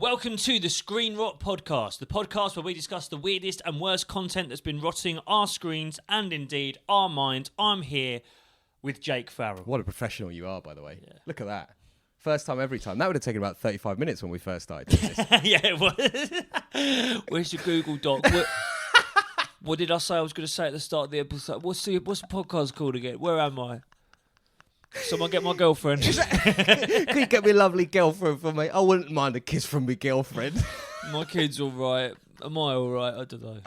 Welcome to the Screen Rot Podcast, the podcast where we discuss the weirdest and worst content that's been rotting our screens and indeed our minds. I'm here with Jake Farrell. What a professional you are, by the way. Yeah. Look at that. First time every time. That would have taken about 35 minutes when we first started doing this. Yeah, it was. Where's your Google Doc? What did I say I was going to say at the start of the episode? What's the podcast called again? Where am I? Someone get my girlfriend. Can you get me a lovely girlfriend for me? I wouldn't mind a kiss from my girlfriend. My kid's all right. Am I all right? I don't know.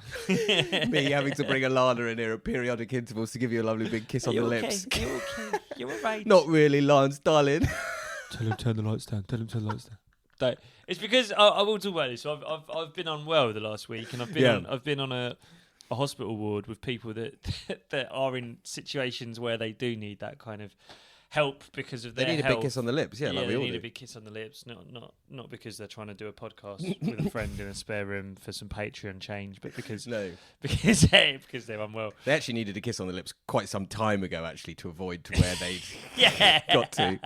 Me having to bring Alana in here at periodic intervals to give you a lovely big kiss on the lips. You're okay. You're all right. Not really, Lance, darling. Tell him turn the lights down. It's because I will talk about this. So I've been unwell the last week, and I've been on a hospital ward with people that are in situations where they do need that kind of help because of their They need health. a big kiss on the lips, like we they all need do. a big kiss on the lips. Not because they're trying to do a podcast with a friend in a spare room for some Patreon change, but because they're unwell. They actually needed a kiss on the lips quite some time ago, actually, to avoid to where they got to.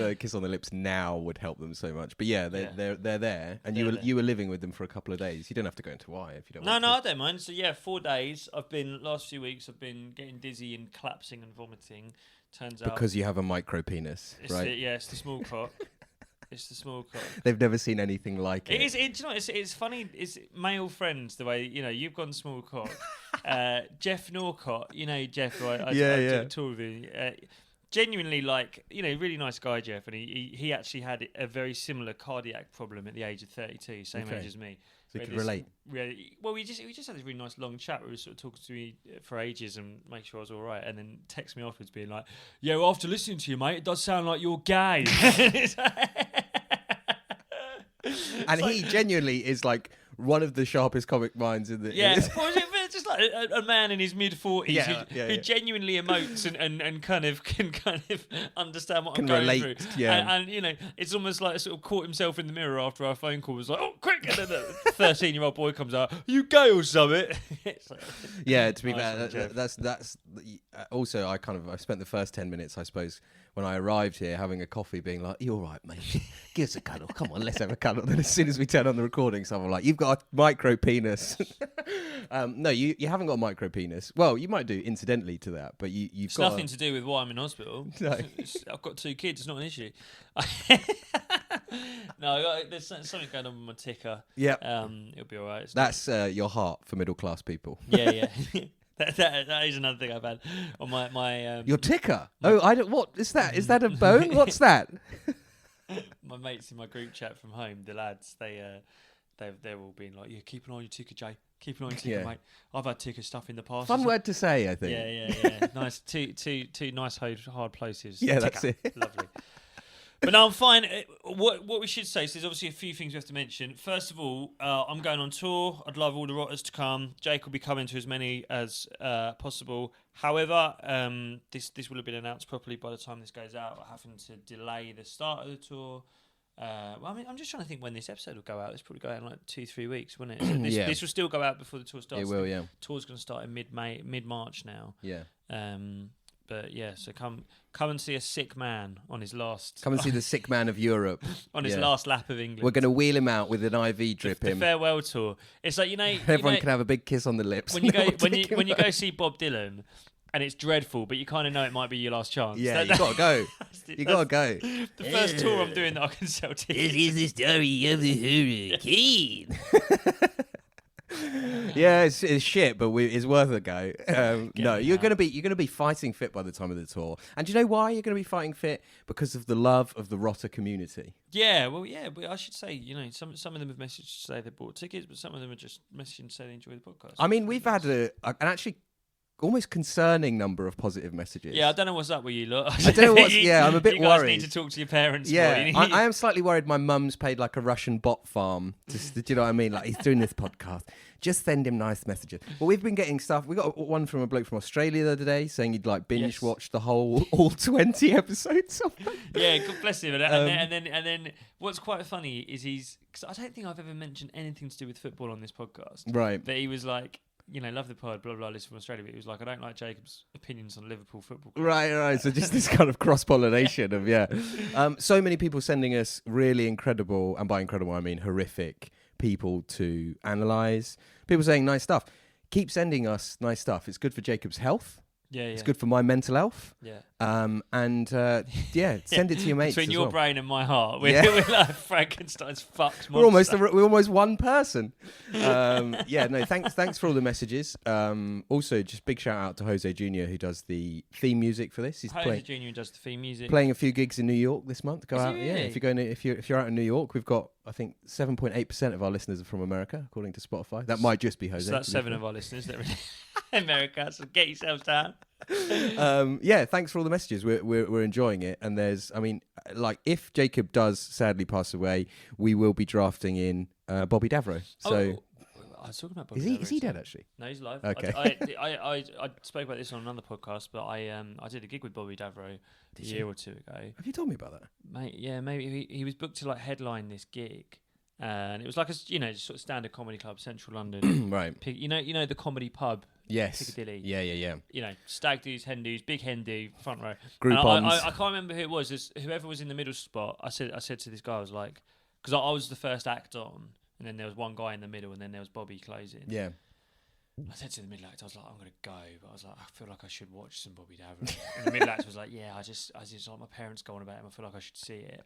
A kiss on the lips now would help them so much. But yeah, they're there, and you were living with them for a couple of days. You don't have to go into why if you don't. No, I don't mind. So yeah, 4 days. Last few weeks I've been getting dizzy and collapsing and vomiting. Turns out because you have a micro penis, right? It's the small cock. It's the small cock. They've never seen anything like it. Do you know, it's funny. It's male friends the way you've gone small cock. Jeff Norcott, Jeff, who I took a tour with him. Genuinely, really nice guy, Jeff, and he actually had a very similar cardiac problem at the age of 32, same age as me. So you could relate. Well, we just had this really nice long chat where he was sort of talking to me for ages and make sure I was all right, and then text me afterwards being like, "Yeah, well, after listening to you, mate, it does sound like you're gay." And he genuinely is like one of the sharpest comic minds in the. Yeah, just like a man in his mid-40s who genuinely emotes and kind of can understand what I'm going relate, through. yeah. And it's almost like sort of caught himself in the mirror after our phone call. Was like, "Oh, quick!" And then the 13-year-old boy comes out, "Are you gay or something?" Yeah, to be fair, that's also I spent the first 10 minutes, I suppose, when I arrived here having a coffee, being like, "You all right, mate? Give us a cuddle. Come on, let's have a cuddle." Then as soon as we turn on the recording, someone like, "You've got a micro penis." No, you haven't got a micro penis. Well, you might do incidentally to that, but you've it's got nothing to do with why I'm in hospital. No. I've got 2 kids. It's not an issue. No, there's something going on with my ticker. Yeah, it'll be all right. that's your heart for middle class people. Yeah. That is another thing I've had on my your ticker. I don't. What is that? Is that a bone? What's that? My mates in my group chat from home, the lads, they're all being like, "Yeah, keep an eye on your ticker, Jay. Keep an eye on your ticker, mate. I've had ticker stuff in the past." Fun word to say, I think. Yeah. Nice, two nice hard places. Yeah, ticker. that's it. Lovely. But no, I'm fine. What we should say, so there's obviously a few things we have to mention. First of all, I'm going on tour. I'd love all the rotters to come. Jake will be coming to as many as possible. However, this will have been announced properly by the time this goes out. We're having to delay the start of the tour. I'm just trying to think when this episode will go out. It's probably go out in like 2-3 weeks, won't it? So this will still go out before the tour starts. It will, yeah. The tour's going to start in mid-March now. Yeah. But yeah, so come and see a sick man on his last. Come and see the sick man of Europe on his last lap of England. We're going to wheel him out with an IV drip. The farewell tour. It's like everyone can have a big kiss on the lips. When you go see Bob Dylan, and it's dreadful, but you kind of know it might be your last chance. Yeah, you got to go. You got to go. The first tour I'm doing that I can sell tickets. This is the story of the hurricane. Yeah, it's shit, but it's worth a go. No, you're gonna be fighting fit by the time of the tour. And do you know why you're gonna be fighting fit? Because of the love of the rotter community. Yeah, but I should say, some of them have messaged to say they bought tickets, but some of them are just messaging to say they enjoy the podcast. I mean, we've had an actually almost concerning number of positive messages. Yeah, I don't know what's up with you, look. I don't know I'm a bit you guys worried. need to talk to your parents. Yeah, I am slightly worried my mum's paid like a Russian bot farm. Do you know what I mean? Like, he's doing this podcast. Just send him nice messages. Well, we've been getting stuff. We got one from a bloke from Australia the other day saying he'd like binge watch the all 20 episodes of it. Yeah, God bless him. And then what's quite funny is because I don't think I've ever mentioned anything to do with football on this podcast. Right. But he was like, love the pod, blah blah, listen from Australia. But he was like, I don't like Jacob's opinions on Liverpool football. Right. So just this kind of cross pollination of so many people sending us really incredible, and by incredible I mean horrific people to analyse. People saying nice stuff. Keep sending us nice stuff. It's good for Jacob's health. Yeah. It's good for my mental health. Yeah. Send it to your mates. Between your well. brain and my heart, we're like Frankenstein's fucked monster. We're almost one person. Thanks for all the messages. Also, just big shout out to Jose Jr. who does the theme music for this. Jose Jr. does the theme music. Playing a few gigs in New York this month. Go out. Really? Yeah, if you're going, if you're out in New York, we've got I think 7.8% of our listeners are from America, according to Spotify. That might just be Jose. So that's 7 of our listeners that really America. So get yourselves down. Thanks for all the messages. We're enjoying it, and if Jacob does sadly pass away, we will be drafting in Bobby Davro. So I was talking about Bobby. Is he dead actually? No, he's alive. Okay. I spoke about this on another podcast, but I did a gig with Bobby Davro a year or two ago. Have you told me about that? Mate, yeah, maybe he was booked to like headline this gig. And it was like a sort of standard comedy club, central London. Right. You know the comedy pub. Yes. Piccadilly. Yeah. Stag do's, hen do's, big hen do, front row. Groupons. I can't remember who it was. Whoever was in the middle spot. I said to this guy, I was like, because I was the first act on, and then there was one guy in the middle, and then there was Bobby closing. Yeah. I said to the middle actor, I was like, I'm gonna go, but I was like, I feel like I should watch some Bobby Davro. And the middle actor was like, yeah, I just like my parents go on about him. I feel like I should see it.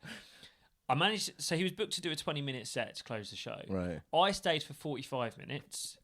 I managed. So he was booked to do a 20-minute set to close the show. Right. I stayed for 45 minutes.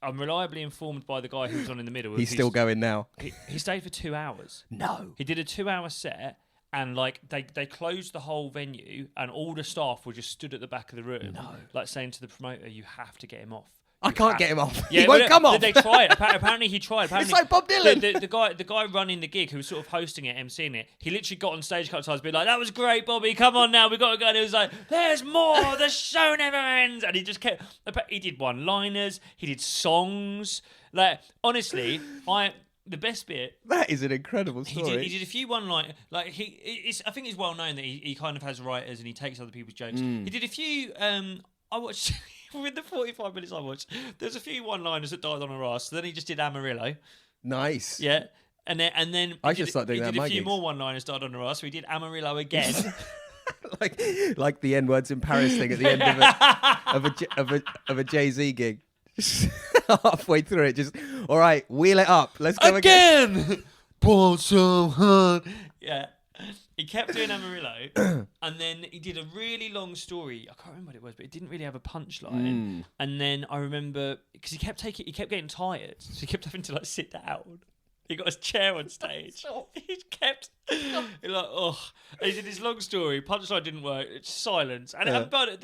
I'm reliably informed by the guy who was on in the middle. He's still going now. He stayed for 2 hours. No. He did a 2-hour set, and like they closed the whole venue, and all the staff were just stood at the back of the room, like saying to the promoter, "You have to get him off." I can't get him off. Yeah, he won't come off. They tried. Apparently, he tried. It's like Bob Dylan. The guy running the gig, who was sort of hosting it, emceeing it, he literally got on stage a couple of times, being like, "That was great, Bobby. Come on now, we got to go." And he was like, "There's more. The show never ends." And he just kept. He did one-liners. He did songs. Like honestly, the best bit. That is an incredible story. He did a few one-liners. Like I think it's well known that he kind of has writers and he takes other people's jokes. He did a few. I watched. Within the 45 minutes I watched, there's a few one-liners that died on her ass. So then he just did Amarillo. Nice. Yeah. And then I should start doing that. He did a few more one-liners died on her ass. So he did Amarillo again. like the N-words in Paris thing at the end of a Jay-Z gig. Halfway through it, just all right, wheel it up. Let's go again. Pull so hard. Yeah. He kept doing Amarillo, and then he did a really long story. I can't remember what it was, but it didn't really have a punchline. And then I remember because he kept getting tired, so he kept having to like sit down. He got his chair on stage. He kept and he did this long story. Punchline didn't work. It's silence, and but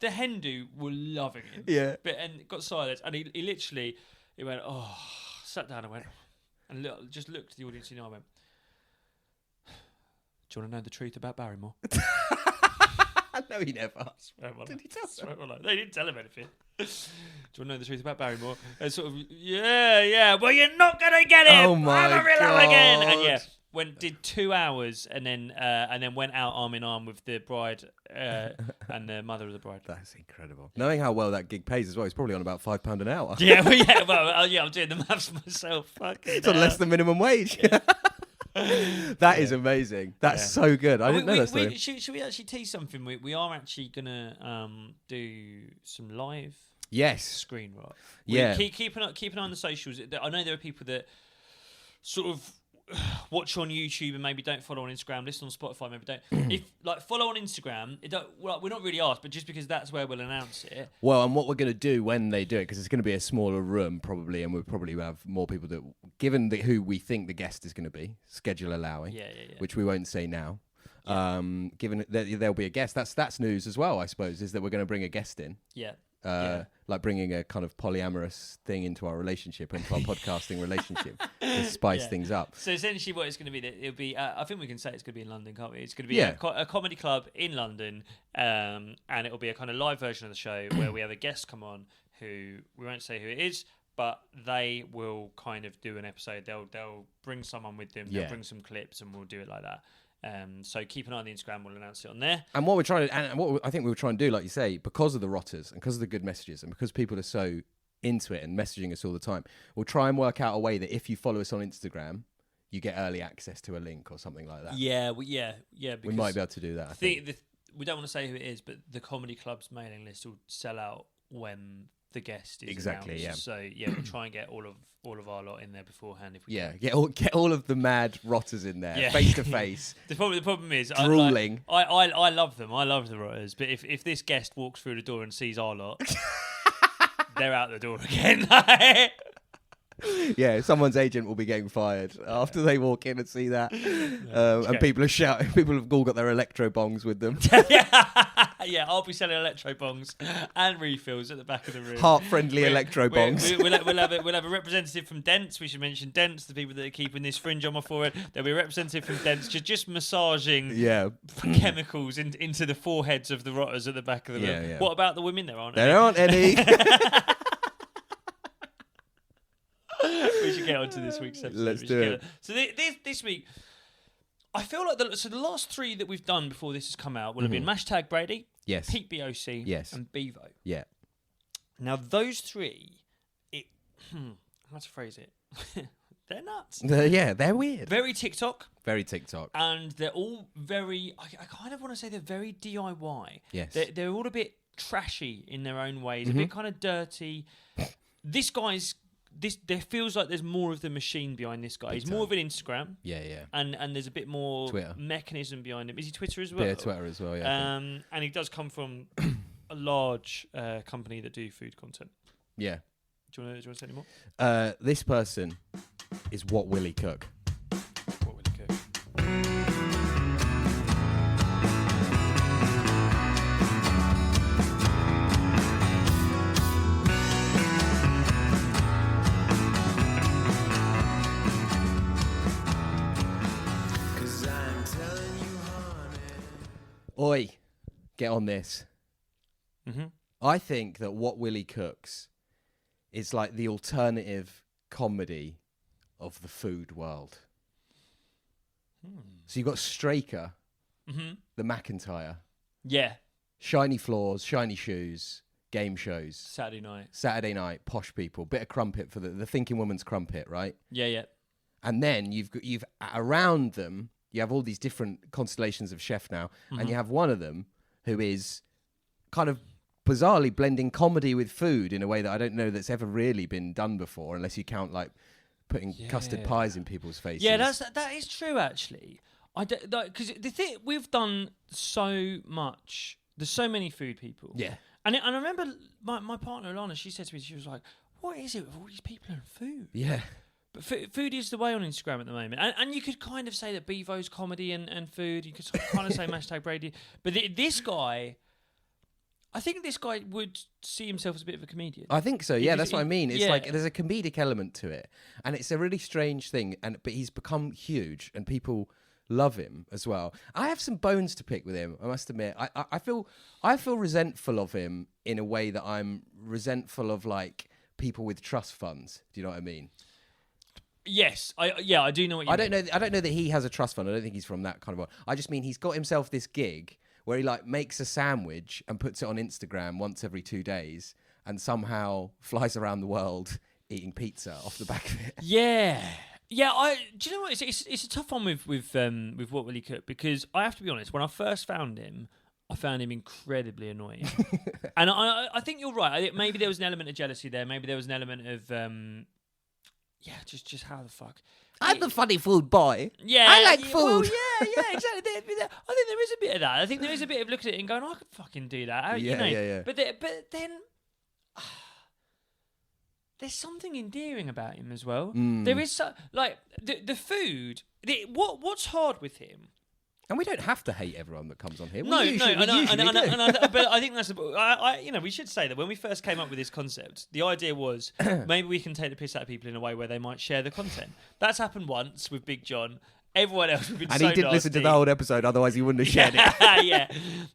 the Hindu were loving him. Yeah, and it got silence, and he literally went sat down and went and just looked at the audience. And I went. Do you want to know the truth about Barrymore? No, he never. Did he tell him? They didn't tell him anything. Do you want to know the truth about Barrymore? And sort of, yeah. Well, you're not going to get it. Oh my God. Again. And did 2 hours and then went out arm in arm with the bride and the mother of the bride. That's incredible. Knowing how well that gig pays as well, he's probably on about £5 an hour. I'm doing the maths myself. It's on less than minimum wage. Yeah. That is amazing. That's so good. I didn't know that story. Should we actually tease something? We are actually going to do some live screen rock. Keep an eye on the socials. I know there are people that sort of watch on YouTube and maybe don't follow on Instagram, listen on Spotify, maybe don't. If follow on Instagram, we're not really asked, but just because that's where we'll announce it. Well, and what we're going to do when they do it, because it's going to be a smaller room probably, and we'll probably have more people that, given who we think the guest is going to be, schedule allowing, which we won't say now. Yeah. Given that there'll be a guest, that's news as well, I suppose, is that we're going to bring a guest in. Yeah. Like bringing a kind of polyamorous thing into our relationship, into our podcasting relationship, to spice things up. So essentially what it's going to be, it'll be, I think we can say it's going to be in London, can't we? It's going to be a comedy club in London, and it'll be a kind of live version of the show where we have a guest come on who, we won't say who it is, but they will kind of do an episode. They'll bring someone with them, they'll bring some clips, and we'll do it like that. So keep an eye on the Instagram. We'll announce it on there. And what we're trying to, and what I think we were trying to do, like you say, because of the rotters and because of the good messages and because people are so into it and messaging us all the time. We'll try and work out a way that if you follow us on Instagram, you get early access to a link or something like that. Yeah, because We might be able to do that. I think. We don't want to say who it is, but the comedy club's mailing list will sell out when the guest is Exactly, announced. So we'll try and get all of our lot in there beforehand if we can. Get all of the mad rotters in there, face to face. The problem is drooling. I love them. I love the rotters. But if this guest walks through the door and sees our lot, they're out the door again. Yeah, someone's agent will be getting fired after they walk in and see that. And people are shouting. People have all got their electro bongs with them. Yeah, I'll be selling electro bongs and refills at the back of the room. Heart-friendly electro bongs. We'll have a representative from Dents. We should mention Dents, the people that are keeping this fringe on my forehead. There'll be a representative from Dents just massaging chemicals into the foreheads of the rotters at the back of the room. Yeah. What about the women? There aren't any. There aren't any. We should get on to this week's episode. Let's do it. So this week, I feel like the last three that we've done before this has come out will have been Mashtag Brady, yes, Pete BOC, yes, and Bevo. Yeah. Now those three, how to phrase it? They're nuts. They're weird. Very TikTok. Very TikTok. And they're all very. I kind of want to say they're very DIY. Yes. They're all a bit trashy in their own ways, a bit kind of dirty. This guy's. There feels like there's more of the machine behind this guy. He's more of an Instagram. Yeah. And there's a bit more Twitter mechanism behind him. Is he Twitter as well? Yeah, Twitter as well, yeah. And he does come from a large company that do food content. Yeah. Do you want to say any more? This person is Willy Cook. What Willy Cook? Oi, get on this. Mm-hmm. I think that What Willy Cooks is like the alternative comedy of the food world. So you've got Straker, the McIntyre. Yeah. Shiny floors, shiny shoes, game shows. Saturday night, posh people. Bit of crumpet for the thinking woman's crumpet, right? Yeah. And then you've around them, you have all these different constellations of chef now, and you have one of them who is kind of bizarrely blending comedy with food in a way that I don't know that's ever really been done before, unless you count like putting custard pies in people's faces. Yeah, that is true actually. Because the thing we've done so much. There's so many food people. Yeah. And I remember my partner Alana. She said to me, she was like, "What is it with all these people and food?" Yeah. But food is the way on Instagram at the moment. And you could kind of say that Bevo's comedy and food. You could kind of say Mashtag Brady. But this guy, I think this guy would see himself as a bit of a comedian. I think so. Yeah, that's what I mean. It's like there's a comedic element to it. And it's a really strange thing. But he's become huge and people love him as well. I have some bones to pick with him, I must admit. I feel resentful of him in a way that I'm resentful of like people with trust funds. Do you know what I mean? Yes, I do know what you mean. I don't know that he has a trust fund. I don't think he's from that kind of world. I just mean he's got himself this gig where he like makes a sandwich and puts it on Instagram once every 2 days and somehow flies around the world eating pizza off the back of it. Yeah. Yeah, do you know what? It's a tough one with What Willy Cook, because I have to be honest. When I first found him, I found him incredibly annoying, and I think you're right. I think maybe there was an element of jealousy there. Maybe there was an element of just how the fuck. I'm the funny food boy. Yeah, I like food. Well, yeah, exactly. I think there is a bit of that. I think there is a bit of looking at it and going, I could fucking do that. Yeah. But then. There's something endearing about him as well. There is the food. What's hard with him? And we don't have to hate everyone that comes on here. No, usually but I think that's. We should say that when we first came up with this concept, the idea was maybe we can take the piss out of people in a way where they might share the content. That's happened once with Big John. Everyone else we've been and so he didn't listen to the whole episode, otherwise he wouldn't have shared it. Yeah,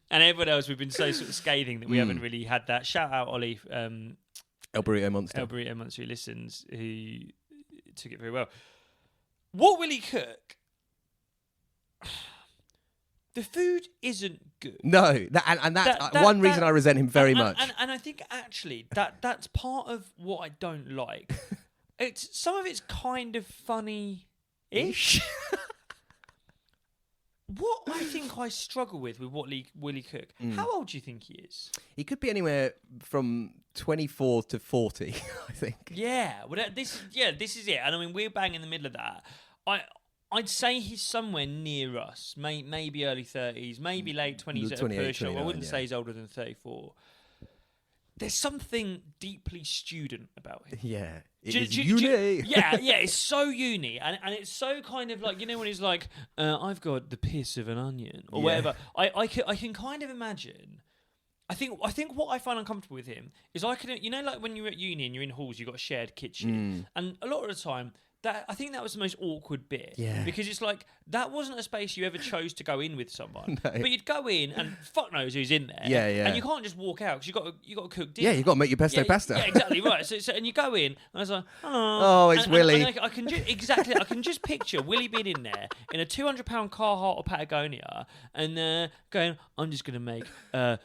and everyone else we've been so sort of scathing that we haven't really had that. Shout out Ollie. El Burrito Monster. El Burrito Monster who listens, who took it very well. What Willy Cook? the food isn't good. No, that's one reason I resent him very much. And I think actually that's part of what I don't like. Some of it's kind of funny-ish. What I think I struggle with Willy Cook. How old do you think he is? He could be anywhere from 24 to 40, I think. Yeah, well, this is it. And I mean, we're bang in the middle of that. I'd say he's somewhere near us, maybe early 30s, maybe late 20s at a push. I wouldn't say he's older than 34. There's something deeply student about him. Yeah. It's uni. Yeah, it's so uni. And it's so kind of like, when he's like, I've got the piss of an onion or whatever. I can kind of imagine. I think what I find uncomfortable with him is like when you're at uni and you're in halls, you've got a shared kitchen. And a lot of the time, I think that was the most awkward bit. Yeah. Because it's like, that wasn't a space you ever chose to go in with someone. No. But you'd go in and fuck knows who's in there. Yeah. And you can't just walk out because you got to cook dinner. Yeah, you've got to make your pesto pasta. Yeah, exactly, right. So and you go in and I was like, it's Willy. And I can just picture Willy being in there in a £200 Carhartt or Patagonia and going, I'm just going to make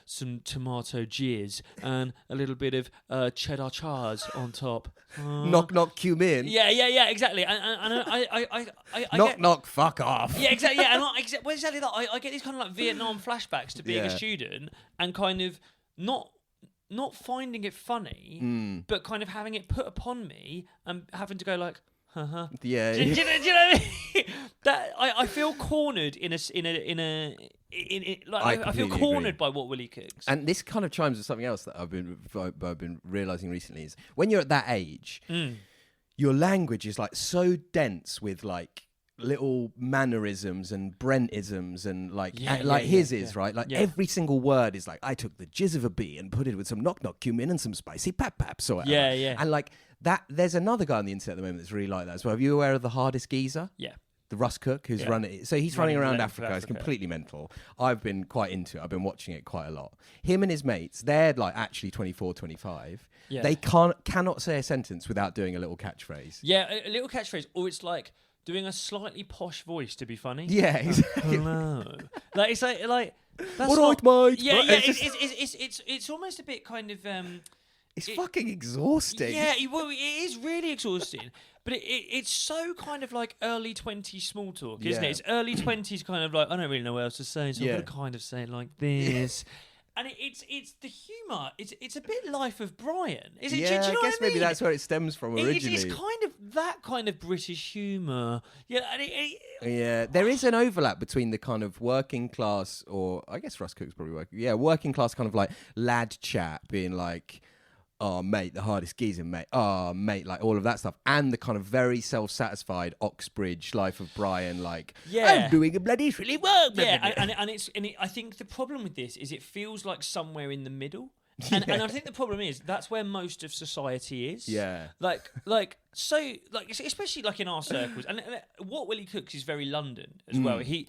some tomato jizz and a little bit of cheddar chars on top. Knock, knock, cumin. Yeah, exactly. And I knock, knock, fuck off. Yeah, exactly. Yeah, and exactly that. I get these kind of like Vietnam flashbacks to being a student and kind of not finding it funny, but kind of having it put upon me and having to go like, Yeah. Do you know what I mean? That I feel cornered I feel cornered by what Willy cooks. And this kind of chimes with something else that I've been realizing recently is when you're at that age, your language is like so dense with like little mannerisms and Brentisms and his is right. Like every single word is like, I took the jizz of a bee and put it with some knock knock cumin and some spicy pap paps or whatever. Yeah. And like that, there's another guy on the internet at the moment that's really like that as well. Are you aware of the hardest geezer? Yeah. The Russ Cook, who's running. So he's running around Africa. It's completely mental. I've been quite into it. I've been watching it quite a lot. Him and his mates, they're like actually 24, 25. Yeah. They cannot say a sentence without doing a little catchphrase. Yeah, a little catchphrase, or it's like doing a slightly posh voice to be funny. Yeah, exactly. Hello. Like it's like that's all right, mate. Yeah, it's almost a bit kind of. It's fucking exhausting. Yeah, it is really exhausting. But it's so kind of like early 20s small talk, isn't it? It's early 20s kind of like, I don't really know what else to say, so I'm going to kind of say it like this. And it's the humour. It's a bit Life of Brian. Is it? Yeah, do you know I guess what I mean? Maybe that's where it stems from originally. It's kind of that kind of British humour. Yeah, and there is an overlap between the kind of working class, or I guess Russ Cook's probably working. Yeah, working class kind of like lad chat, being like, oh, mate, the hardest geezer, mate. Oh, mate, like all of that stuff. And the kind of very self-satisfied Oxbridge Life of Brian, like, I'm doing a bloody silly work. Yeah, and I think the problem with this is it feels like somewhere in the middle. And I think the problem is that's where most of society is. Yeah. Especially like in our circles. And what Willy Cooks is very London as well. He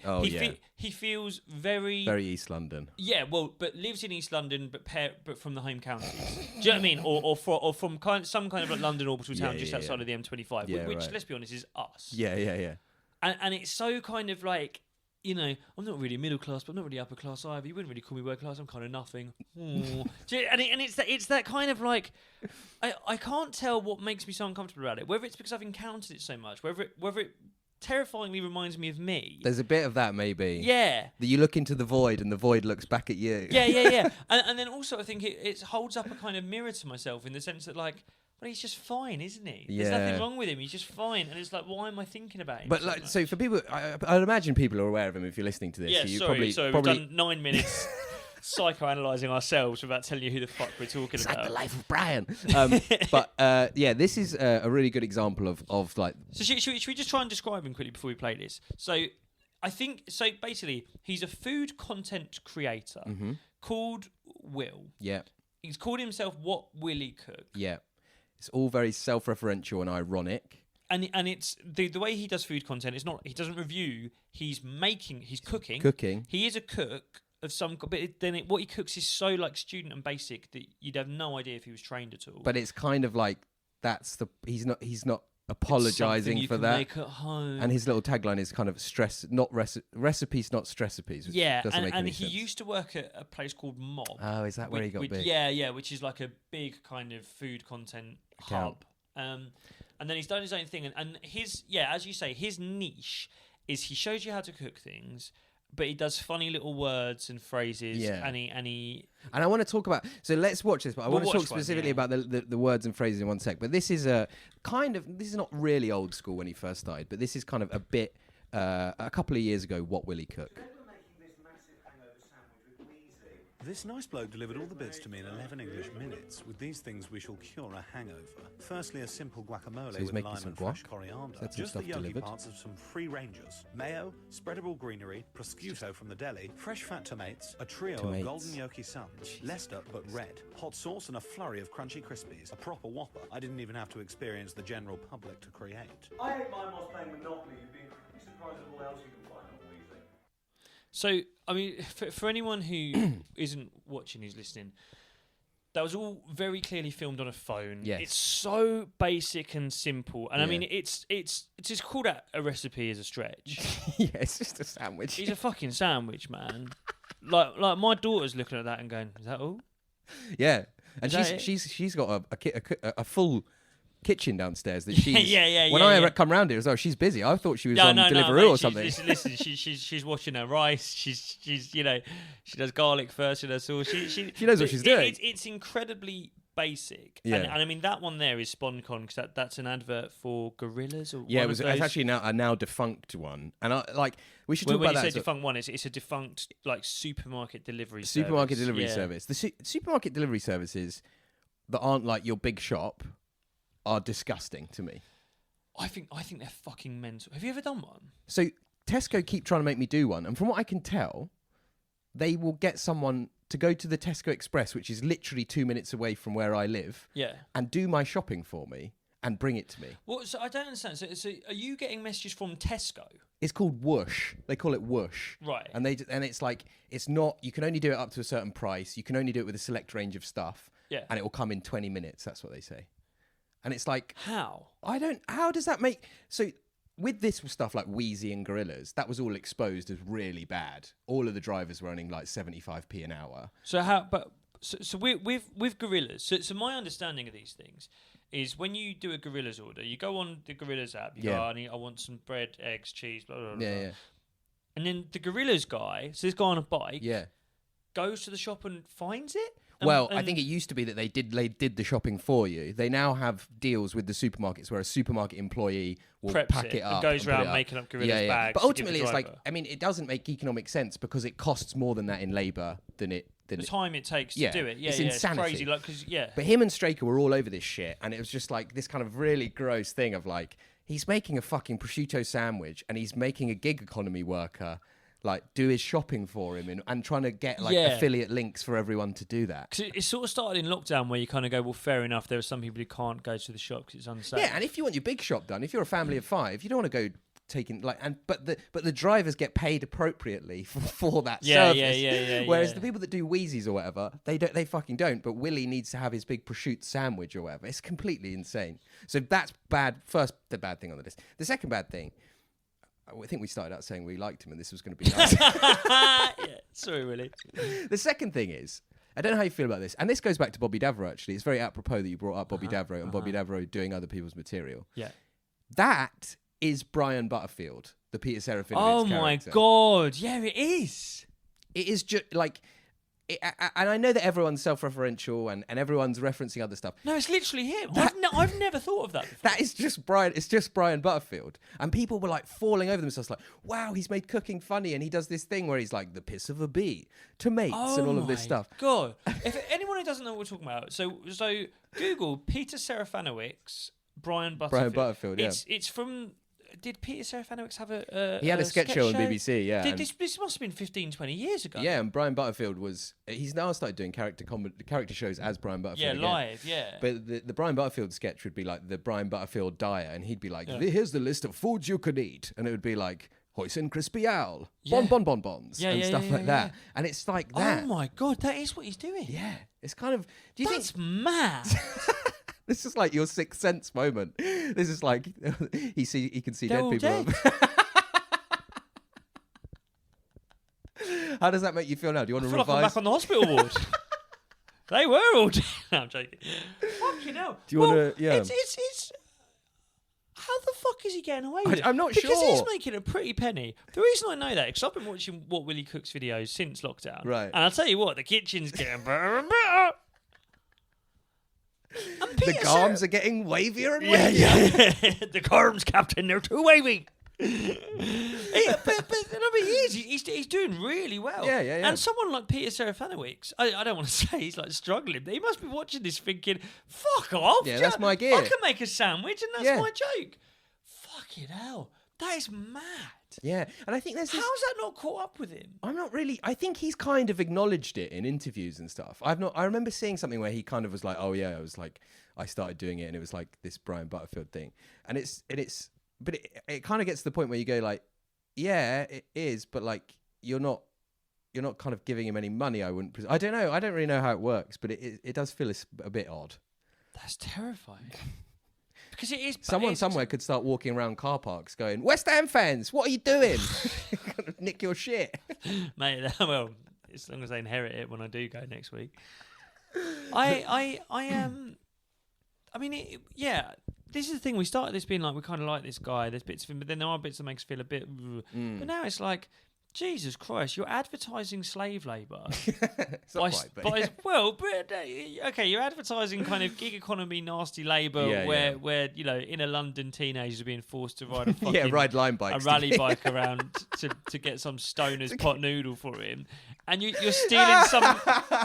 feels very East London. Yeah, well, but lives in East London, but from the home counties. Do you know what I mean? Or from some kind of like London orbital town just outside of the M25, which let's be honest is us. Yeah. And it's so kind of like, you know, I'm not really middle class, but I'm not really upper class either. You wouldn't really call me working class. I'm kind of nothing. And it's that kind of like, I can't tell what makes me so uncomfortable about it. Whether it's because I've encountered it so much, whether it terrifyingly reminds me of me. There's a bit of that maybe. Yeah. That you look into the void and the void looks back at you. Yeah. And then also I think it holds up a kind of mirror to myself in the sense that like, but he's just fine, isn't he? Yeah. There's nothing wrong with him. He's just fine. And it's like, why am I thinking about him? But like, so for people, I'd imagine people are aware of him if you're listening to this. Yeah, so sorry. We've done 9 minutes psychoanalyzing ourselves without telling you who the fuck we're talking about. Like the Life of Brian. This is a really good example of like. So should we just try and describe him quickly before we play this? So basically he's a food content creator called Will. Yeah. He's called himself What Willy Cook. Yeah. It's all very self-referential and ironic. And it's the way he does food content. It's not. He doesn't review. He's cooking. Cooking. He is a cook of some. But then what he cooks is so like student and basic that you'd have no idea if he was trained at all. But it's kind of like he's not apologising for that. Make at home. And his little tagline is kind of recipes, not stress-recipes. Yeah, and he sense. used to work at a place called Mob. Oh, is that where he got big? Yeah, which is like a big kind of food content hub. And then he's done his own thing. And his, as you say, his niche is he shows you how to cook things, but he does funny little words and phrases. Yeah. And I want to talk about. So let's watch this. But I want to talk specifically about the words and phrases in one sec. But this is this is not really old school when he first started. But this is kind of a bit a couple of years ago. What Willy Cook. This nice bloke delivered all the bits to me in 11 English minutes. With these things, we shall cure a hangover. Firstly, a simple guacamole with lime and fresh coriander. Just the yolky parts of some free rangers. Mayo, spreadable greenery, prosciutto from the deli, fresh fat tomatoes, a trio of golden yolky suns, Leicester but red, hot sauce and a flurry of crunchy crispies. A proper whopper. I didn't even have to experience the general public to create. I ate mine whilst playing Monopoly. You'd be surprised at all else you can find on Weezy. So, I mean, for anyone who isn't watching, who's listening, that was all very clearly filmed on a phone. Yes. It's so basic and simple. And I mean, it's just called out a recipe as a stretch. Yeah, it's just a sandwich. He's a fucking sandwich, man. like my daughter's looking at that and going, "Is that all?" Yeah, and she's got a full kitchen downstairs that she's when I come round here as well, she's busy. I thought she was on Deliveroo or something. Listen, she's washing her rice. She's she does garlic first in her sauce. She knows what she's doing. It's incredibly basic. Yeah. And I mean that one there is SponCon because that's an advert for Gorillas or it's actually a now defunct one. And we should talk about that. When you say defunct one, it's a defunct like supermarket delivery service. The supermarket delivery services that aren't like your big shop are disgusting to me. I think they're fucking mental. Have you ever done one? So Tesco keep trying to make me do one, and from what I can tell, they will get someone to go to the Tesco Express, which is literally 2 minutes away from where I live, and do my shopping for me and bring it to me. Well, so I don't understand. So are you getting messages from Tesco? It's called Whoosh. They call it Whoosh. Right. And it's like it's not. You can only do it up to a certain price. You can only do it with a select range of stuff. Yeah. And it will come in 20 minutes. That's what they say. And it's like... How? How does that make... So with this stuff like Wheezy and Gorillas, that was all exposed as really bad. All of the drivers were earning like 75p an hour. So how... But... So with Gorillas... So my understanding of these things is when you do a Gorillas order, you go on the Gorillas app, you go, I want some bread, eggs, cheese, blah, blah, blah. Yeah. And then the Gorillas guy, so this guy on a bike, goes to the shop and finds it? I think it used to be that they did the shopping for you. They now have deals with the supermarkets where a supermarket employee will pack it up and goes around making up Gorillas bags. But ultimately, it's like, I mean, it doesn't make economic sense because it costs more than that in labour the time it takes to do it. It's insanity. It's crazy. But him and Straker were all over this shit, and it was just like this kind of really gross thing of like, he's making a fucking prosciutto sandwich and he's making a gig economy worker like do his shopping for him and trying to get like affiliate links for everyone to do that. Because it sort of started in lockdown where you kind of go, well, fair enough. There are some people who can't go to the shop because it's unsafe. Yeah, and if you want your big shop done, if you're a family of 5, you don't want to go taking like but the drivers get paid appropriately for that service. Yeah. Whereas the people that do Wheezies or whatever, they fucking don't. But Willy needs to have his big prosciutto sandwich or whatever. It's completely insane. So that's bad. First, the bad thing on the list. The second bad thing. I think we started out saying we liked him and this was going to be nice. Sorry, Willy. The second thing is, I don't know how you feel about this, and this goes back to Bobby Davro, actually. It's very apropos that you brought up Bobby Davro and Bobby Davro doing other people's material. Yeah. That is Brian Butterfield, the Peter Serafinowicz character. Oh, my God. Yeah, it is. It is just like... and I know that everyone's self-referential and everyone's referencing other stuff. No, it's literally him. I've never thought of that before. That is just Brian. It's just Brian Butterfield. And people were like falling over themselves like, wow, he's made cooking funny. And he does this thing where he's like the piss of a bee, tomatoes and all of this stuff. God. If anyone who doesn't know what we're talking about, so Google Peter Serafinowicz, Brian Butterfield. Brian Butterfield, yeah. It's from... Did Peter Serafinowicz have a he had a sketch show on BBC, yeah. This must have been 15, 20 years ago. Yeah, and Brian Butterfield he's now started doing character shows as Brian Butterfield again. Live, yeah. But the Brian Butterfield sketch would be like the Brian Butterfield diet, and he'd be like, here's the list of foods you could eat. And it would be like, hoisin crispy owl, bonbons, and stuff like that. And it's like that. Oh my God, that is what he's doing. Yeah. It's kind of... That's mad. This is like your Sixth Sense moment. This is like he can see They're dead all people. dead. How does that make you feel now? Do you want I to feel like I'm revise? back on the hospital ward. They were all dead. No, I'm joking. Fucking hell. Do you want to? Yeah. It's. How the fuck is he getting away with it? I'm not because sure. He's making a pretty penny. The reason I know that is because I've been watching What Willy Cooks videos since lockdown. Right. And I'll tell you what, the kitchen's getting better and better. And The garms are getting wavier and wavier. Yeah. The garm's, Captain, they're too wavy. but I mean, he's doing really well. Yeah. And someone like Peter Serafinowicz, I don't want to say he's like struggling, but he must be watching this thinking, fuck off. Yeah, that's my gear. I can make a sandwich and that's my joke. Fucking hell. That is mad. Yeah, and I think there's this... How's that not caught up with him? I'm not really... I think he's kind of acknowledged it in interviews and stuff. I remember seeing something where he kind of was like, oh yeah, I started doing it and it was like this Brian Butterfield thing. And it kind of gets to the point where you go like, yeah, it is, but like you're not kind of giving him any money. I don't know. I don't really know how it works, but it does feel a bit odd. That's terrifying. Because it is. Someone somewhere could start walking around car parks going, West Ham fans, what are you doing? Gonna nick your shit. Mate, well, as long as they inherit it when I do go next week. I mean, yeah. This is the thing. We started this being like, we kind of like this guy. There's bits of him, but then there are bits that makes us feel a bit. But now it's like, Jesus Christ, you're advertising slave labour. It's not quite, but okay, you're advertising kind of gig economy, nasty labour, where you know, inner London teenagers are being forced to ride a fucking ride line bikes, a rally bike around to get some stoner's pot noodle for him, and you're stealing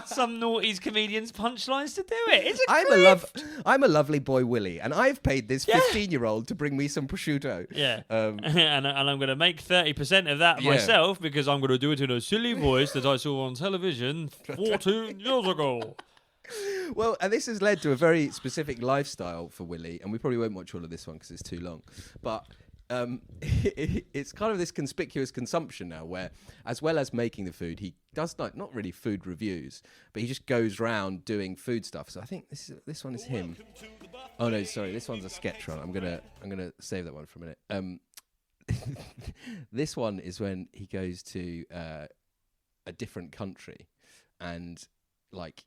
some naughty's comedian's punchlines to do it. It's I'm a lovely boy, Willy, and I've paid this 15-year-old to bring me some prosciutto. Yeah, and I'm going to make 30% of that myself. Because I'm going to do it in a silly voice that I saw on television 14 years ago. Well, and this has led to a very specific lifestyle for Willy, and we probably won't watch all of this one because it's too long. But it's kind of this conspicuous consumption now where, as well as making the food, he does not really food reviews, but he just goes around doing food stuff. So I think this one is him. Oh no, sorry, this one's a sketch run. I'm gonna save that one for a minute. This one is when he goes to a different country and, like,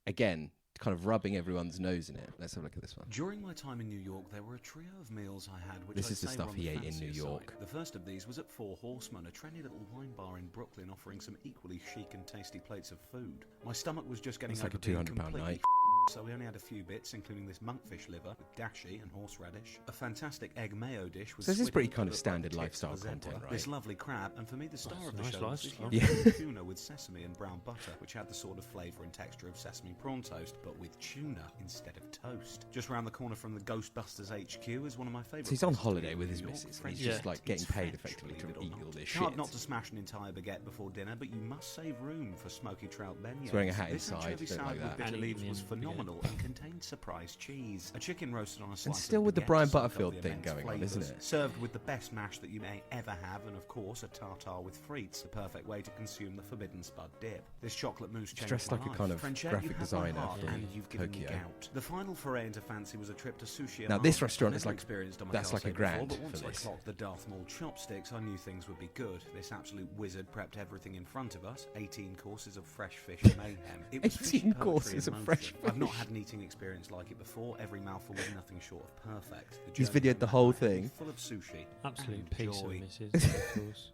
again, kind of rubbing everyone's nose in it. Let's have a look at this one. During my time in New York, there were a trio of meals I had, which this is the stuff he ate in New York. The first of these was at Four Horsemen, a trendy little wine bar in Brooklyn, offering some equally chic and tasty plates of food. My stomach was just getting like a £200 night. So we only had a few bits, including this monkfish liver with dashi and horseradish, a fantastic egg mayo dish with. So this is pretty kind of standard lifestyle content, right? This lovely crab, and for me the star of the show was tuna with sesame and brown butter, which had the sort of flavour and texture of sesame prawn toast, but with tuna instead of toast. Just round the corner from the Ghostbusters HQ is one of my favourite. So he's on holiday with his missus, and he's just like getting paid effectively to eat all this shit. Hard not to smash an entire baguette before dinner, but you must save room for smoky trout beignets. He's wearing a hat This inside. anchovy Don't salad like with that. bitter leaves was phenomenal and contained surprise cheese. A chicken roasted on a slice And still of with the baguette Brian to soak up Butterfield the thing immense going on, flavours. isn't it? Served with the best mash that you may ever have, and of course a tartare with frites, the perfect way to consume the forbidden spud dip. This chocolate mousse changed dressed my like a life. kind of Frenchette, graphic you have designer my heart, from and you've given me Tokyo. gout. The final foray into fancy was a trip to sushi. Now, and this ramen. restaurant I is never like- experienced omakase that's like a before, grand but once for I this. clocked the Darth Maul chopsticks, I knew things would be good. This absolute wizard prepped everything in front of us. 18 courses of fresh fish mayhem. It was fish 18 poetry courses in of motion. fresh I've not had an eating experience like it before. Every mouthful was nothing short of perfect. The He's journey videoed home the that whole night was thing. full of sushi. Absolute and piece joy. of misses, of course.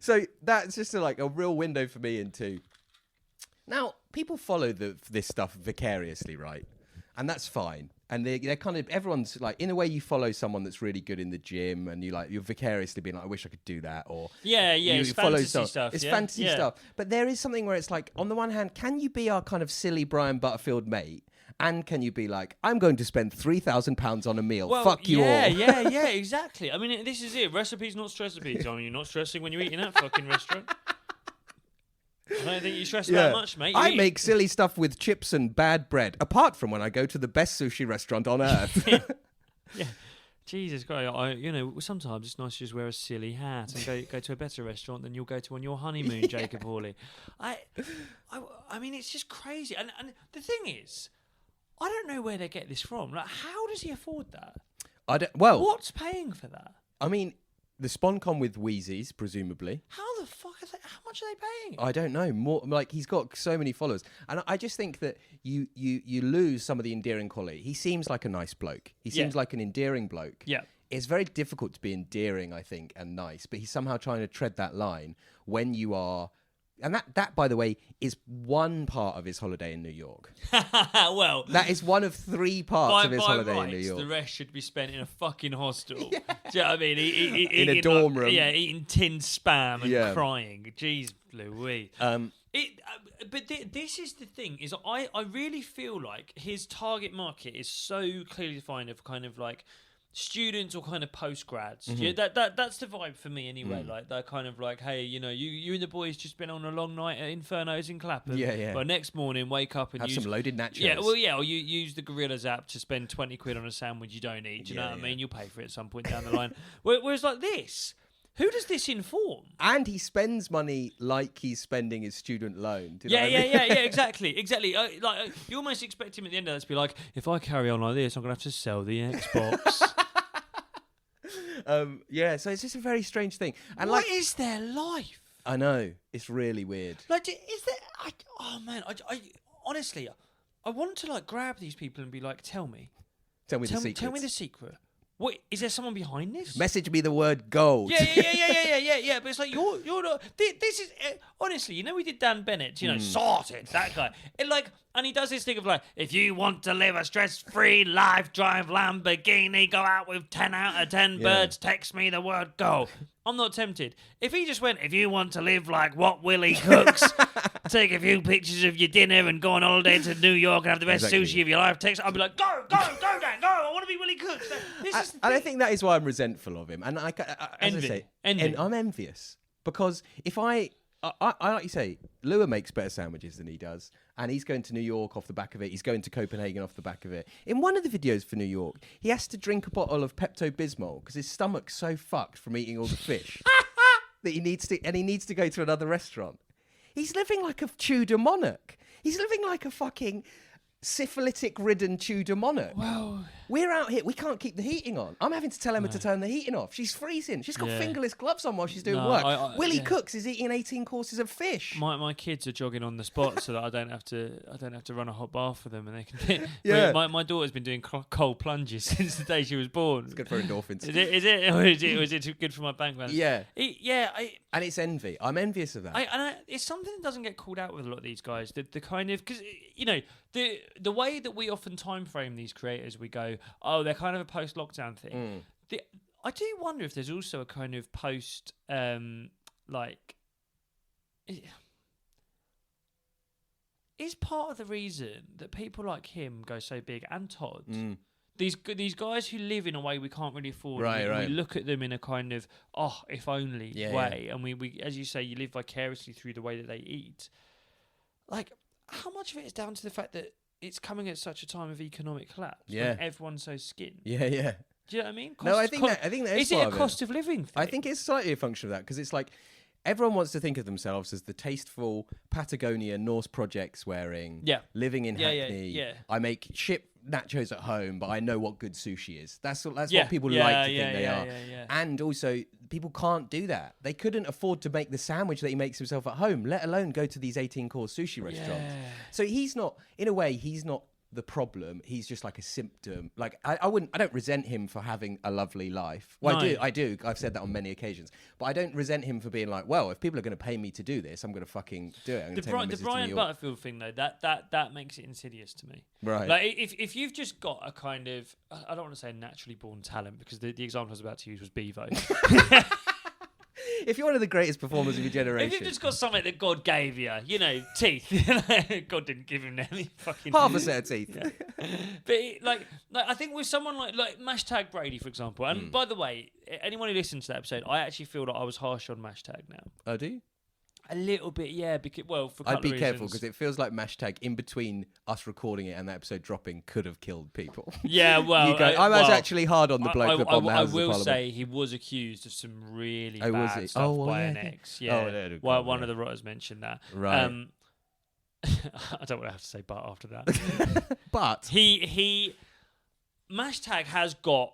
So that's just like a real window for me into. Now, people follow this stuff vicariously, right? And that's fine. And they're kind of, everyone's like, in a way, you follow someone that's really good in the gym, and you're vicariously being like, I wish I could do that, or It's fantasy stuff. It's fantasy stuff. But there is something where it's like, on the one hand, can you be our kind of silly Brian Butterfield mate? And can you be like, I'm going to spend £3,000 on a meal. Fuck you all. Yeah, exactly. I mean, this is it. Recipes, not stress-apes. I mean, you're not stressing when you're eating that fucking restaurant. I don't think you stress that much, mate. I make silly stuff with chips and bad bread, apart from when I go to the best sushi restaurant on earth. Yeah. Jesus Christ, sometimes it's nice to just wear a silly hat and go to a better restaurant than you'll go to on your honeymoon, Jacob Hawley. I mean, it's just crazy. And the thing is, I don't know where they get this from. Like, how does he afford that? What's paying for that? I mean, the SponCon with Wheezy's, presumably. How the fuck are they? How much are they paying? I don't know. More like he's got so many followers, and I just think that you lose some of the endearing quality. He seems like a nice bloke. He seems like an endearing bloke. Yeah. It's very difficult to be endearing, I think, and nice, but he's somehow trying to tread that line when you are. And that, by the way, is one part of his holiday in New York. Well, that is one of 3 parts of his holiday in New York. The rest should be spent in a fucking hostel. Do you know what I mean? In a dorm room. Yeah, eating tinned spam and crying. Jeez, Louis. But this is the thing: is I really feel like his target market is so clearly defined of kind of like students or kind of post-grads. Yeah, that's the vibe for me anyway. Like they're kind of like, hey, you know, you and the boys just been on a long night at Inferno's in Clapham. Yeah. But next morning, wake up and have some loaded nachos. Yeah, well, yeah, or you use the Gorillas app to spend 20 quid on a sandwich you don't eat. Do you know what I mean? You'll pay for it at some point down the line. Whereas like this, who does this inform? And he spends money like he's spending his student loan. Do you know what I mean? Exactly. You almost expect him at the end of that to be like, if I carry on like this, I'm gonna have to sell the Xbox. So it's just a very strange thing. And what is their life? I know, it's really weird. Like, is there? I honestly, I want to like grab these people and be like, tell me the secret. Tell me the secret. What is there? Someone behind this? Message me the word gold. Yeah. But it's like you're not. This is honestly. You know, we did Dan Bennett. You know, sorted that guy. And he does this thing of like, if you want to live a stress-free life, drive Lamborghini, go out with 10 out of 10 birds, text me the word go. I'm not tempted. If he just went, if you want to live like what Willy Cooks, take a few pictures of your dinner and go on holiday to New York and have the best sushi of your life, text, I'd be like, go, Dan, go. I want to be Willy Cooks. And I think that is why I'm resentful of him. And Envy. I'm envious because if I like you say, Lua makes better sandwiches than he does, and he's going to New York off the back of it. He's going to Copenhagen off the back of it. In one of the videos for New York, he has to drink a bottle of Pepto-Bismol because his stomach's so fucked from eating all the fish that he needs to go to another restaurant. He's living like a Tudor monarch. He's living like a fucking syphilitic-ridden Tudor monarch. Wow. We're out here. We can't keep the heating on. I'm having to tell Emma to turn the heating off. She's freezing. She's got fingerless gloves on while she's doing work. Willy Cooks is eating 18 courses of fish. My kids are jogging on the spot so that I don't have to run a hot bath for them, and they can. My daughter's been doing cold plunges since the day she was born. It's good for endorphins. Is it good for my bank balance? Yeah. And it's envy. I'm envious of that. It's something that doesn't get called out with a lot of these guys. The kind of, because you know the way that we often time frame these creators, we go, oh, they're kind of a post-lockdown thing. I do wonder if there's also a kind of post, is part of the reason that people like him go so big, and Todd, these guys who live in a way we can't really afford, we look at them in a kind of, if only way, and we, as you say, you live vicariously through the way that they eat. Like, how much of it is down to the fact that it's coming at such a time of economic collapse when everyone's so skinned? Yeah. Do you know what I mean? I think that is it a cost of living thing? I think it's slightly a function of that, because it's like everyone wants to think of themselves as the tasteful Patagonia Norse projects wearing, living in Hackney. I make ship nachos at home, but I know what good sushi is. That's what people like to think they are. And also, people can't do that. They couldn't afford to make the sandwich that he makes himself at home, let alone go to these 18-course sushi restaurants. So he's not, in a way, he's not the problem. He's just like a symptom. Like I don't resent him for having a lovely life. Well, no. I do. I've said that on many occasions. But I don't resent him for being like, well, if people are going to pay me to do this, I'm going to fucking do it. The Brian Butterfield thing though, that makes it insidious to me. Right. Like if you've just got a kind of, I don't want to say naturally born talent, because the example I was about to use was Bevo. If you're one of the greatest performers of your generation, if you've just got something that God gave you, teeth. God didn't give him any fucking half a set of teeth. Yeah. But I think with someone like Mashtag Brady, for example. And by the way, anyone who listens to that episode, I actually feel like I was harsh on Mashtag now. Oh, do you? A little bit, yeah. Because, for a couple I'd be of careful, reasons. because it feels like Mashtag in between us recording it and that episode dropping could have killed people. Yeah, well, I was actually hard on the bloke that bombed the Houses of I will Parliament. say he was accused of some really bad stuff by an ex. Yeah, one of the wrotters mentioned that. Right. I don't want to have to say but after that. But he Mashtag has got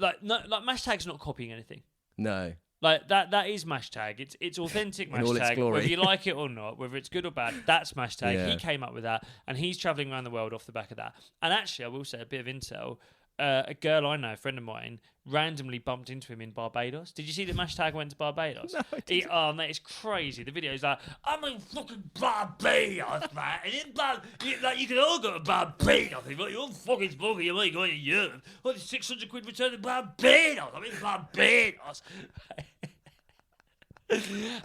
Mashtag's not copying anything. no. Like that is Mashtag. It's authentic In all its Mashtag. glory. Whether you like it or not, whether it's good or bad, that's Mashtag. Yeah. He came up with that, and he's travelling around the world off the back of that. And actually, I will say a bit of intel. A girl I know, a friend of mine, randomly bumped into him in Barbados. Did you see that Mashtag went to Barbados? No, I didn't. Mate, it's crazy. The video's like, I'm in fucking Barbados, man. And in you can all go to Barbados. You're all fucking smoking. You're going to Europe. What, £600 return to Barbados? I'm in Barbados.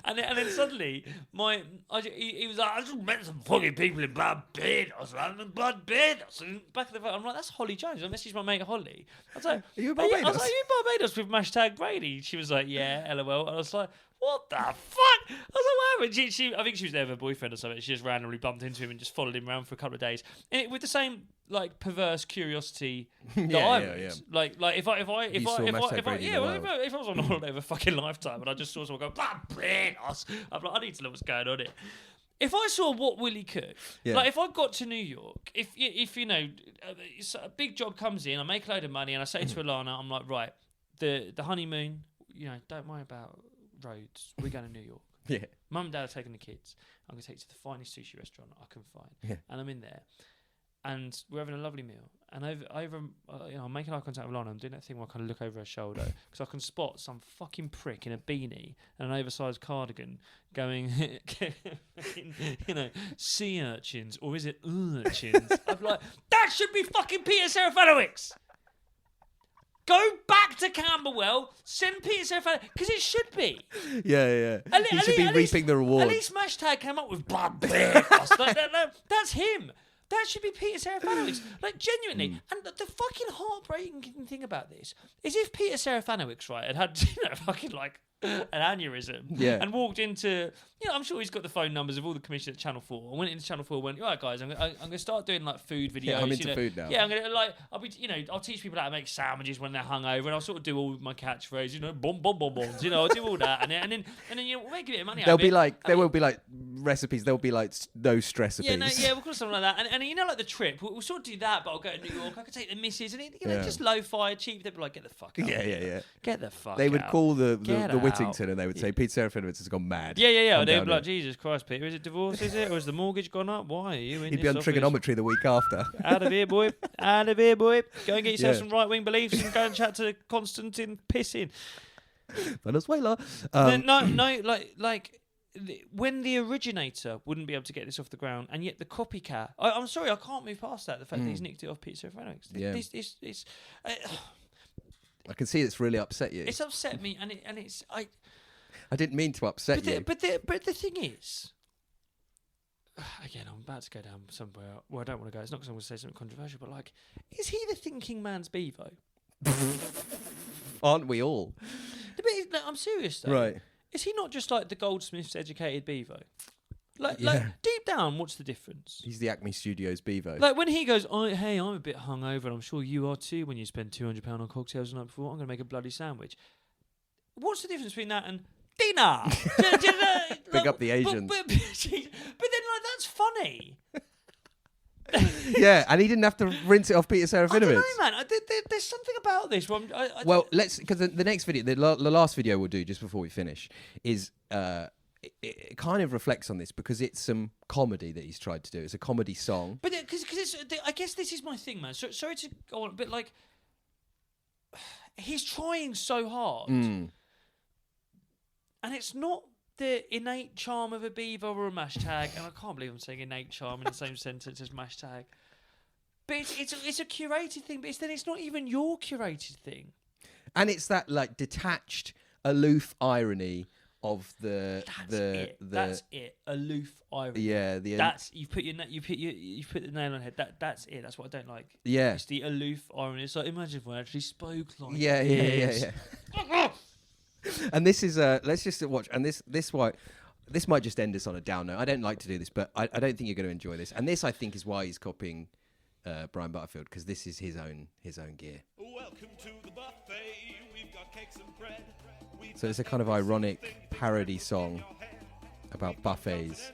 And then suddenly, he was like, I just met some fucking people in Barbados, man, in Barbados. And back of the phone, I'm like, that's Holly Jones. I messaged my mate Holly. I was like, are you in Barbados? I was like, are you in Barbados with Mashtag Brady? She was like, yeah, LOL. And I was like, what the fuck? I was like, what happened? I think she was there with her boyfriend or something. She just randomly bumped into him and just followed him around for a couple of days. And with the same like perverse curiosity that I would. Yeah. Like if I was on holiday of a fucking lifetime and I just saw someone go Barbados, I'm like, I need to know what's going on here. If I saw what Willy Cook, like if I got to New York, if you know, a big job comes in, I make a load of money, and I say to Alana, I'm like, right, the honeymoon, you know, don't worry about roads. We're going to New York. Yeah. Mum and Dad are taking the kids. I'm going to take you to the finest sushi restaurant I can find. Yeah. And I'm in there, and we're having a lovely meal. And I'm making eye contact with Lana. I'm doing that thing where I kind of look over her shoulder because I can spot some fucking prick in a beanie and an oversized cardigan going, you know, sea urchins, or is it urchins? I'm like, that should be fucking Peter Serafinowicz. Go back to Camberwell, send Peter Serafinowicz, because it should be. Yeah. He should be reaping the rewards. At least Mashtag came up with Barbados. That's him. That should be Peter Serafinowicz. Like, genuinely. And the fucking heartbreaking thing about this is if Peter Serafinowicz, right, had you know, fucking, like, an aneurysm and walked into, you know, I'm sure he's got the phone numbers of all the commissioners at Channel 4. I went into Channel 4 and went, all right, guys, I'm going to start doing, like, food videos. Yeah, I'm into food now. Yeah, I'm going to, like, I'll teach people how to make sandwiches when they're hungover, and I'll sort of do all my catchphrases, you know, bombs, you know, I'll do all that. And then you know, we'll make a bit of money out of it. There will be, like, recipes. There'll be, like, no stress recipes. We'll call something like that. And you know, like, the trip, we'll sort of do that, but I'll go to New York. I could take the missus, and, you know, just low-fi, cheap. They'd be like, get the fuck out. Yeah. Get the fuck out. They would call the Whittington, and they would say, Peter Serafinowicz has gone mad. Yeah. They'd be like, Jesus Christ, Peter, is it divorce, is it? Or has the mortgage gone up? Why are you in He'd be on trigonometry the week after. Out of here, boy. Out of here, boy. Go and get yourself some right-wing beliefs and go and chat to Constantine pissing. Venezuela. When the originator wouldn't be able to get this off the ground, and yet the copycat... I'm sorry, I can't move past that, the fact that he's nicked it off Peter Serafinowicz. Yeah. I can see it's really upset you. It's upset me, and it's... I didn't mean to upset you. But the thing is... Again, I'm about to go down somewhere where I don't want to go. It's not because I'm going to say something controversial, but, like, is he the thinking man's Bevo? Aren't we all? No, I'm serious, though. Right. Is he not just like the Goldsmiths educated Bevo? Like deep down, what's the difference? He's the Acme Studios Bevo. Like when he goes, hey, I'm a bit hungover, and I'm sure you are too when you spend £200 on cocktails the night before, I'm going to make a bloody sandwich. What's the difference between that and dinner? Big up the Asians. But then, like, that's funny. Yeah, and he didn't have to rinse it off Peter Serafinowicz. I don't know, man. There's something about this. Because the next video, the last video we'll do just before we finish, is it kind of reflects on this because it's some comedy that he's tried to do. It's a comedy song. But because I guess this is my thing, man. So, sorry to go on, but like, he's trying so hard, and it's not the innate charm of a Bevo or a Mashtag, and I can't believe I'm saying innate charm in the same sentence as Mashtag. But it's a curated thing, but it's not even your curated thing. And it's that like detached, aloof irony of That's it. Aloof irony. Yeah, you've put the nail on the head. That's it. That's what I don't like. Yeah, it's the aloof irony. It's like, imagine if I actually spoke like yeah. And this is let's just watch. And this might just end us on a down note. I don't like to do this, but I don't think you're going to enjoy this. And this, I think, is why he's copying Brian Butterfield, because this is his own gear. Welcome to the buffet. We've got cakes and bread. So it's a kind of ironic parody song about buffets.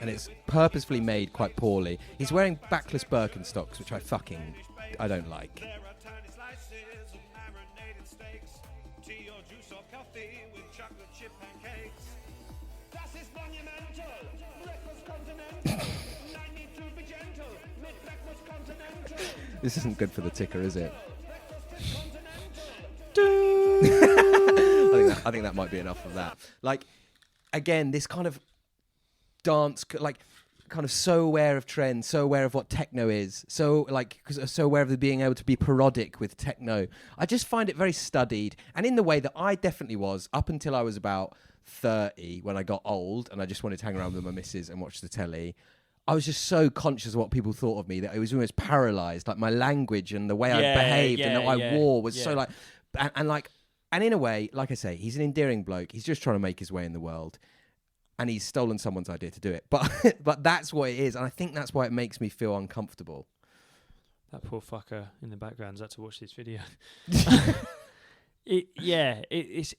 and it's purposefully made quite poorly. He's wearing backless Birkenstocks, which I don't like. There are tiny slices of marinated steaks, tea or juice or coffee with chocolate chip pancakes. Das ist monumental, breakfast continental. I need to be gentle, make breakfast continental. This isn't good for the ticker, is it? I think that might be enough of that. Like, again, this kind of dance, like, kind of so aware of trends, so aware of what techno is, so aware of being able to be parodic with techno. I just find it very studied, and in the way that I definitely was up until I was about 30, when I got old and I just wanted to hang around with my missus and watch the telly. I was just so conscious of what people thought of me that I was almost paralysed. Like, my language and the way I behaved and that I wore was so like, and in a way, like I say, he's an endearing bloke. He's just trying to make his way in the world, and he's stolen someone's idea to do it. But that's what it is, and I think that's why it makes me feel uncomfortable. That poor fucker in the background's had to watch this video. It's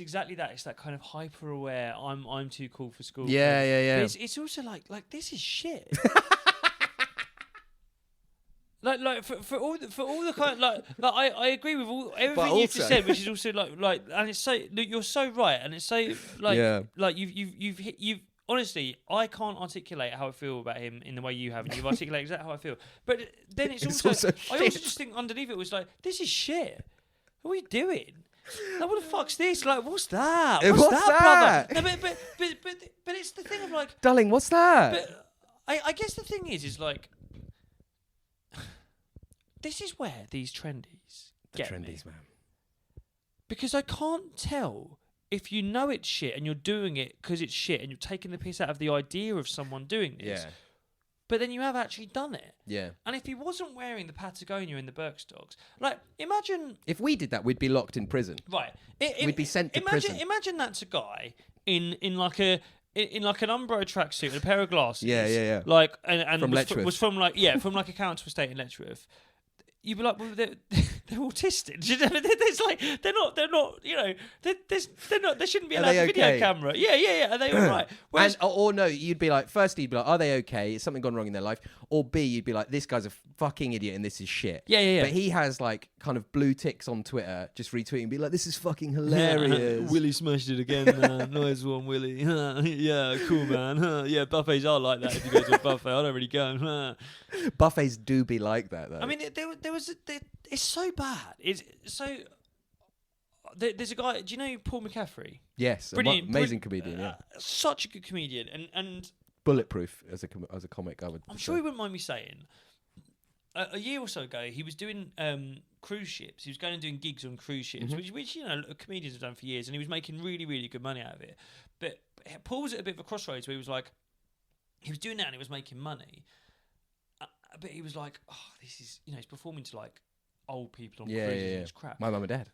exactly that. It's that kind of hyper aware. I'm too cool for school. Yeah. But it's also like this is shit. like for all the kind like I agree with everything you've just said, which is also like and it's so you're so right, and it's so like you've honestly, I can't articulate how I feel about him in the way you have, and you've articulated exactly how I feel. But then it's also I also just think underneath it was like, this is shit. What are we doing? Like, what the fuck's this? Like, what's that? What's that, brother? No, but it's the thing of like, darling, what's that? But I guess the thing is like, this is where these trendies get me. Man. Because I can't tell if you know it's shit and you're doing it because it's shit and you're taking the piss out of the idea of someone doing this. Yeah. But then you have actually done it. Yeah. And if he wasn't wearing the Patagonia in the Birkenstocks, like, imagine... If we did that, we'd be locked in prison. Right. We'd be sent to prison. Imagine that's a guy in like an Umbro tracksuit and a pair of glasses. Yeah. Like, and from was from like a council estate in Letchworth. You'd be like, well, they're autistic. There's like, they're not. You know, they shouldn't be allowed a video camera. Yeah. Are they all right? Whereas, or no, you'd be like, firstly, you'd be like, are they okay? Is something gone wrong in their life? Or B, you'd be like, this guy's a fucking idiot and this is shit. Yeah. But he has like kind of blue ticks on Twitter, just retweeting, be like, this is fucking hilarious. Willy smashed it again. Nice one, Willy. Yeah, cool, man. Yeah, buffets are like that. If you go to a buffet, I don't really go. Buffets do be like that, though. I mean, it's so bad. It's so. There's a guy. Do you know Paul McCaffrey? Yes, amazing comedian. Yeah, such a good comedian, and bulletproof as a comic. I'm sure he wouldn't mind me saying. A year or so ago, he was doing cruise ships. He was going and doing gigs on cruise ships, which you know comedians have done for years, and he was making really, really good money out of it. But Paul was at a bit of a crossroads where he was like, he was doing that and he was making money. But he was like, oh, this is, you know, he's performing to like old people on cruises. And it's crap. My mum and dad.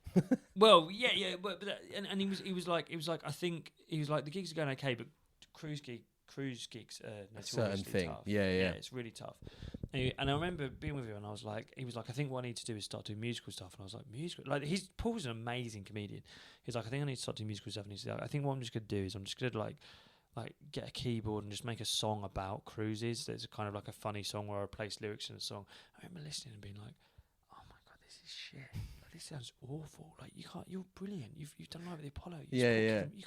Well, yeah, but and he was like, I think he was like, the gigs are going okay, but cruise gigs are notoriously tough. Yeah, it's really tough. And I remember being with him, and he was like, I think what I need to do is start doing musical stuff. And I was like, musical? Like, Paul's an amazing comedian. He's like, I think I need to start doing musical stuff. And he's like, I think what I'm just gonna do is I'm just gonna like get a keyboard and just make a song about cruises. There's a kind of like a funny song where I replace lyrics in a song. I remember listening and being like, oh my God, this is shit. Like, this sounds awful. Like, you're brilliant. You've done right with the Apollo. You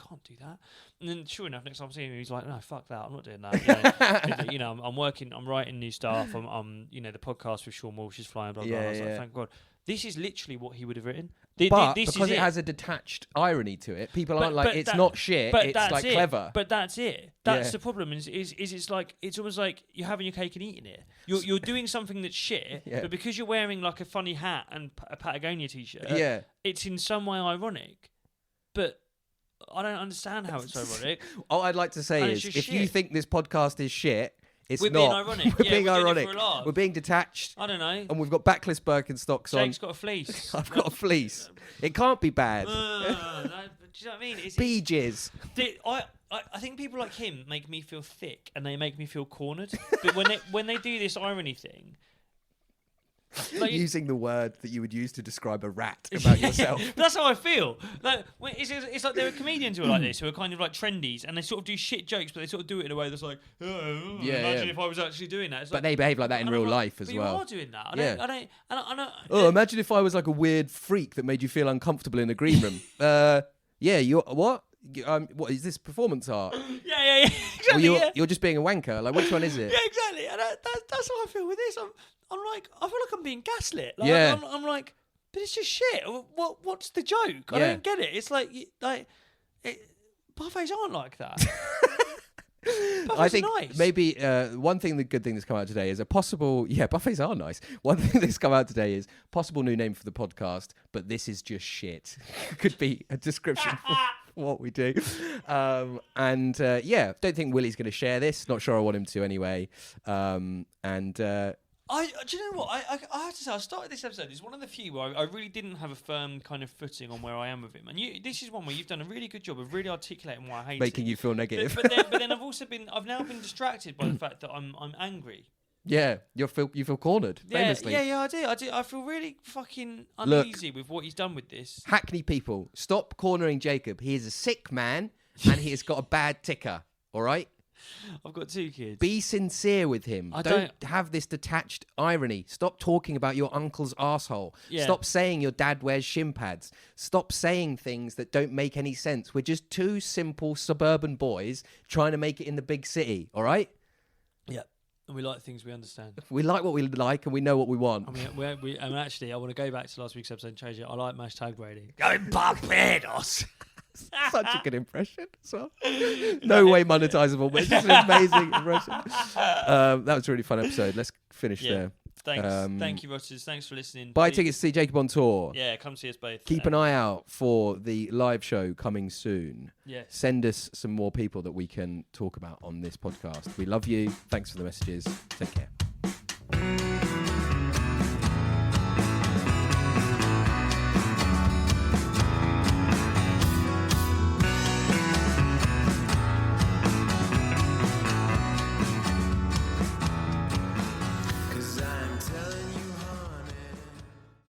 can't do that. And then sure enough, next time I'm seeing him, he's like, no, fuck that. I'm not doing that. You know, I'm writing new stuff. I'm you know, the podcast with Sean Walsh is flying, blah, blah, blah. I was like, thank God. This is literally what he would have written. But because it has a detached irony to it, people aren't like, it's not shit, it's like clever. But that's it. That's the problem. Is it's like, it's almost like you're having your cake and eating it. You're doing something that's shit, but because you're wearing like a funny hat and a Patagonia t-shirt, it's in some way ironic. But I don't understand how it's ironic. All I'd like to say is, if you think this podcast is shit, we're being ironic. We're being ironic. We're being detached. I don't know. And we've got backless Birkenstocks on. Jake's got a fleece. I've got a fleece. It can't be bad. Do you know what I mean? Bee jizz. I think people like him make me feel thick and they make me feel cornered. But when they do this irony thing, Like, using the word that you would use to describe a rat about yourself. That's how I feel. Like, it's like there are comedians who are like this, who are kind of like trendies, and they sort of do shit jokes, but they sort of do it in a way that's like, imagine if I was actually doing that. It's but like, they behave like that in real life as well. You are doing that. I don't. Oh, imagine if I was like a weird freak that made you feel uncomfortable in a green room. You're what? What is this performance art? Yeah, exactly. You're just being a wanker. Like, which one is it? Yeah, exactly. And that's how I feel with this. I'm like, I feel like I'm being gaslit. Like, yeah. I'm like, but it's just shit. What's the joke? I don't get it. It's like buffets aren't like that. I think nice. maybe the good thing that's come out today is a possible. Yeah, buffets are nice. One thing that's come out today is possible new name for the podcast, but this is just shit. Could be a description for what we do. Don't think Willy's going to share this. Not sure I want him to anyway. Do you know what? I have to say, I started this episode. It's one of the few where I really didn't have a firm kind of footing on where I am with him. And this is one where you've done a really good job of really articulating why I hate making you feel negative. But then I've now been distracted by the fact that I'm angry. Yeah, you feel cornered. Famously. Yeah, I do. I feel really fucking uneasy with what he's done with this. Hackney people, stop cornering Jacob. He is a sick man, and he has got a bad ticker. All right. I've got 2 kids. Be sincere with him. Don't have this detached irony. Stop talking about your uncle's asshole. Yeah. Stop saying your dad wears shin pads. Stop saying things that don't make any sense. We're just 2 simple suburban boys trying to make it in the big city, all right? Yeah. And we like things we understand. We like what we like and we know what we want. Actually, I want to go back to last week's episode and change it. I like #Brady. Go in Barbados. Such a good impression as well. No way monetizable, but it's just an amazing impression. That was a really fun episode. Let's finish there. Thanks. Thank you, Rotters. Thanks for listening. Buy tickets to see Jacob on tour. Yeah, come see us both. Keep an eye out for the live show coming soon. Yes. Send us some more people that we can talk about on this podcast. We love you. Thanks for the messages. Take care.